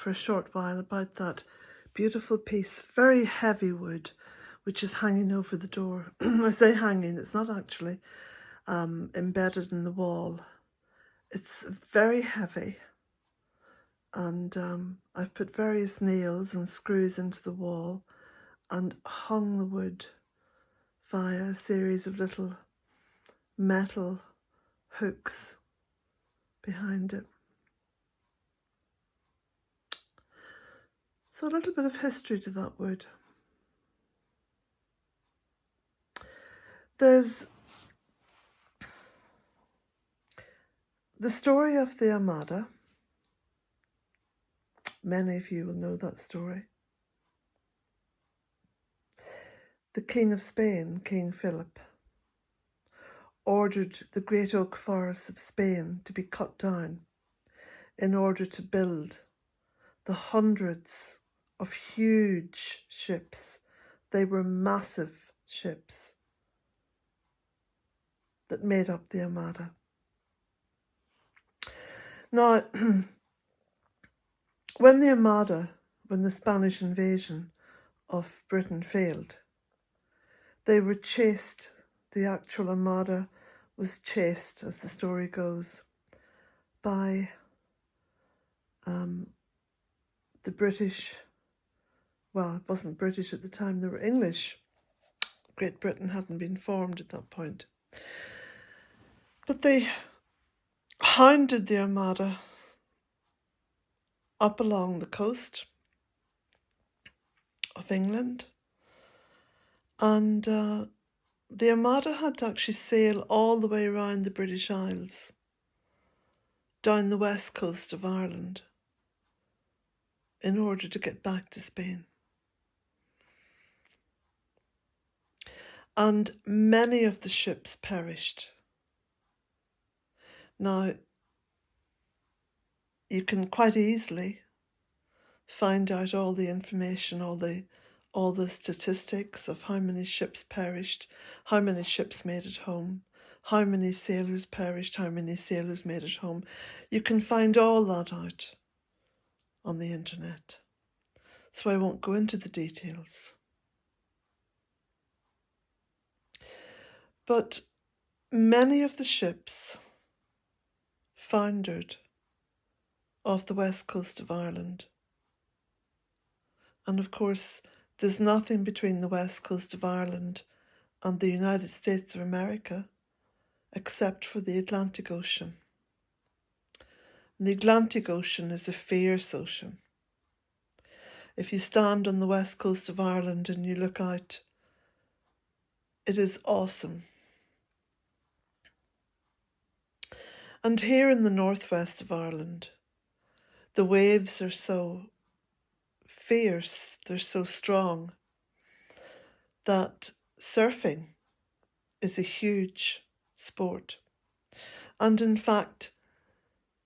for a short while about that beautiful piece, very heavy wood, which is hanging over the door. I say hanging, it's not actually embedded in the wall. It's very heavy, and I've put various nails and screws into the wall and hung the wood via a series of little metal hooks behind it. So a little bit of history to that wood. There's the story of the Armada. Many of you will know that story. The King of Spain, King Philip, ordered the great oak forests of Spain to be cut down in order to build the hundreds of huge ships. They were massive ships that made up the Armada. Now, when the Spanish invasion of Britain failed, they were chased. The actual Armada was chased, as the story goes, by the British. Well, it wasn't British at the time, they were English. Great Britain hadn't been formed at that point. But they hounded the Armada up along the coast of England, and the Armada had to actually sail all the way around the British Isles, down the west coast of Ireland, in order to get back to Spain. And many of the ships perished. Now, you can quite easily find out all the information, all the statistics of how many ships perished, how many ships made it home, how many sailors perished, how many sailors made it home. You can find all that out on the internet, so I won't go into the details. But many of the ships foundered off the west coast of Ireland. And of course, there's nothing between the west coast of Ireland and the United States of America except for the Atlantic Ocean. And the Atlantic Ocean is a fierce ocean. If you stand on the west coast of Ireland and you look out, it is awesome. And here in the northwest of Ireland, the waves are so fierce, they're so strong, that surfing is a huge sport. And in fact,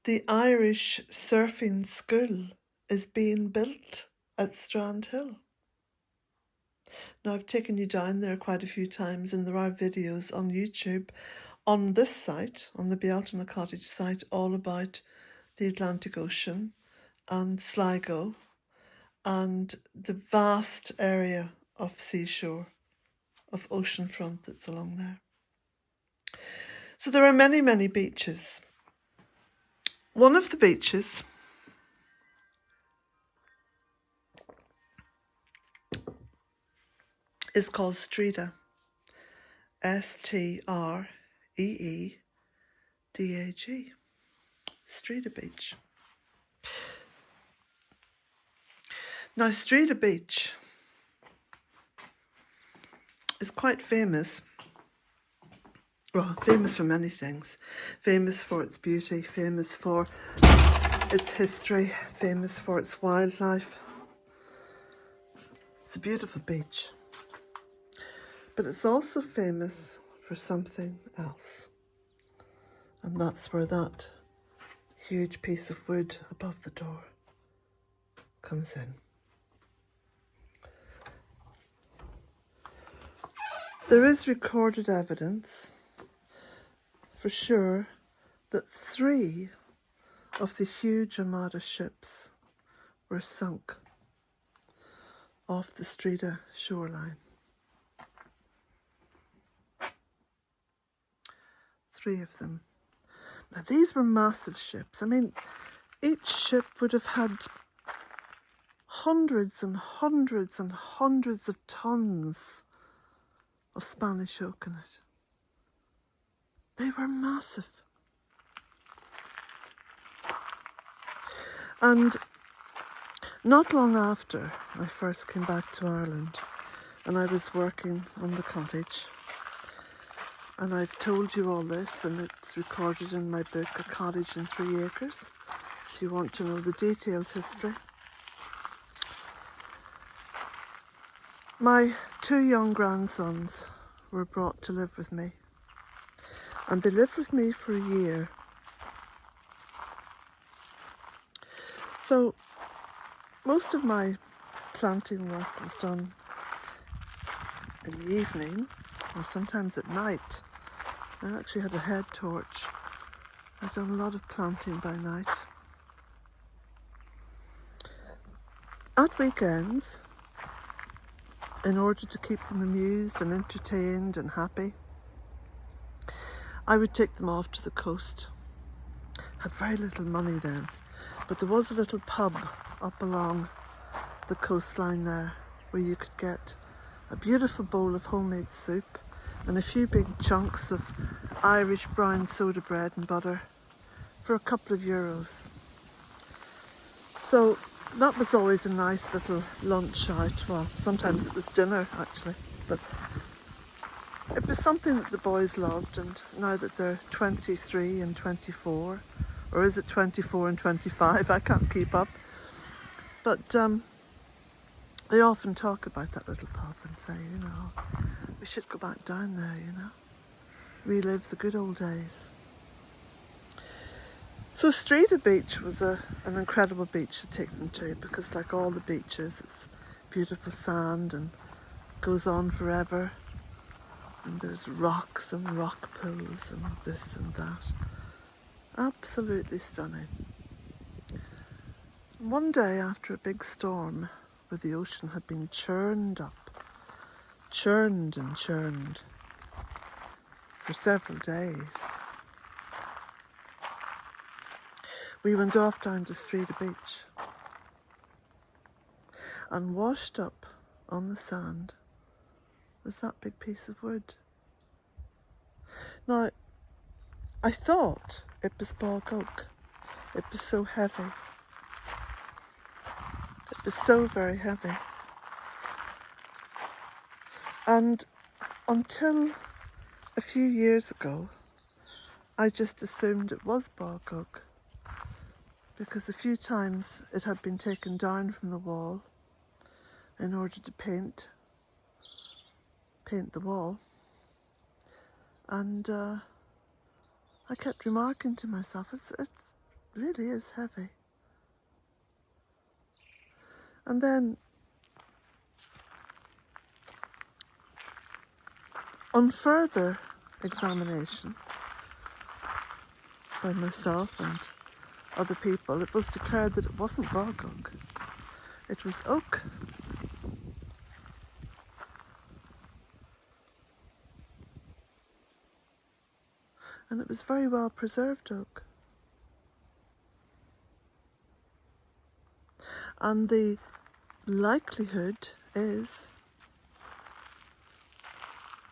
the Irish surfing school is being built at Strand Hill. Now, I've taken you down there quite a few times, and there are videos on YouTube on this site, on the Bealtaine Cottage site, all about the Atlantic Ocean and Sligo and the vast area of seashore, of oceanfront that's along there. So there are many, many beaches. One of the beaches is called Streedagh, Streeedag, Streedagh Beach. Now, Streedagh Beach is quite famous. Well, famous for many things. Famous for its beauty, famous for its history, famous for its wildlife. It's a beautiful beach. But it's also famous for something else. And that's where that huge piece of wood above the door comes in. There is recorded evidence, for sure, that 3 of the huge Armada ships were sunk off the Streedagh shoreline. 3 of them. Now these were massive ships. I mean, each ship would have had hundreds and hundreds and hundreds of tons of Spanish oak in it. They were massive. And not long after I first came back to Ireland and I was working on the cottage, and I've told you all this and it's recorded in my book, A Cottage in 3 Acres, if you want to know the detailed history. My 2 young grandsons were brought to live with me, and they lived with me for a year. So most of my planting work was done in the evening or sometimes at night. I actually had a head torch. I've done a lot of planting by night. At weekends, in order to keep them amused and entertained and happy, I would take them off to the coast. Had very little money then, but there was a little pub up along the coastline there where you could get a beautiful bowl of homemade soup and a few big chunks of Irish brown soda bread and butter for a couple of euros. So that was always a nice little lunch out. Well, sometimes it was dinner actually, but it was something that the boys loved, and now that they're 23 and 24, or is it 24 and 25? I can't keep up. But they often talk about that little pub and say, you know, we should go back down there, you know, relive the good old days. So Streedagh Beach was an incredible beach to take them to, because like all the beaches, it's beautiful sand and goes on forever. And there's rocks and rock pools and this and that. Absolutely stunning. One day after a big storm, where the ocean had been churned up, churned and churned for several days, we went off down to Streedagh Beach, and washed up on the sand was that big piece of wood. Now, I thought it was bog oak. It was so heavy. It was so very heavy. And until a few years ago, I just assumed it was bog oak, because a few times it had been taken down from the wall in order to paint the wall. And I kept remarking to myself, it really is heavy. And then on further examination by myself and other people, it was declared that it wasn't bog oak, it was oak. And it was very well preserved oak. And the likelihood is,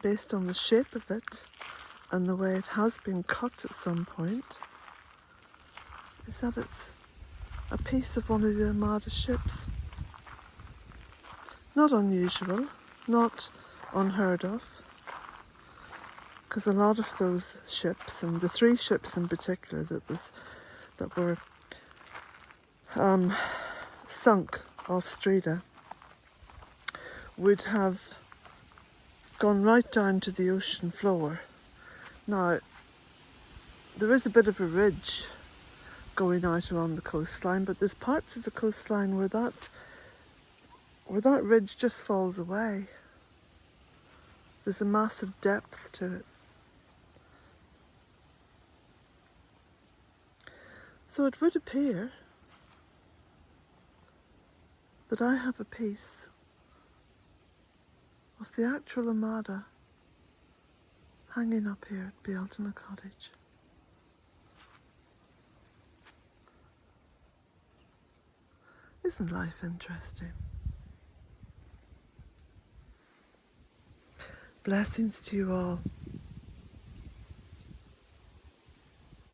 based on the shape of it and the way it has been cut at some point, is that it's a piece of one of the Armada ships. Not unusual, not unheard of, because a lot of those ships, and the 3 ships in particular that were sunk off Streedagh, would have gone right down to the ocean floor. Now, there is a bit of a ridge going out along the coastline, but there's parts of the coastline where that ridge just falls away. There's a massive depth to it. So it would appear that I have a piece of the actual Armada hanging up here at Bealtaine Cottage. Isn't life interesting? Blessings to you all.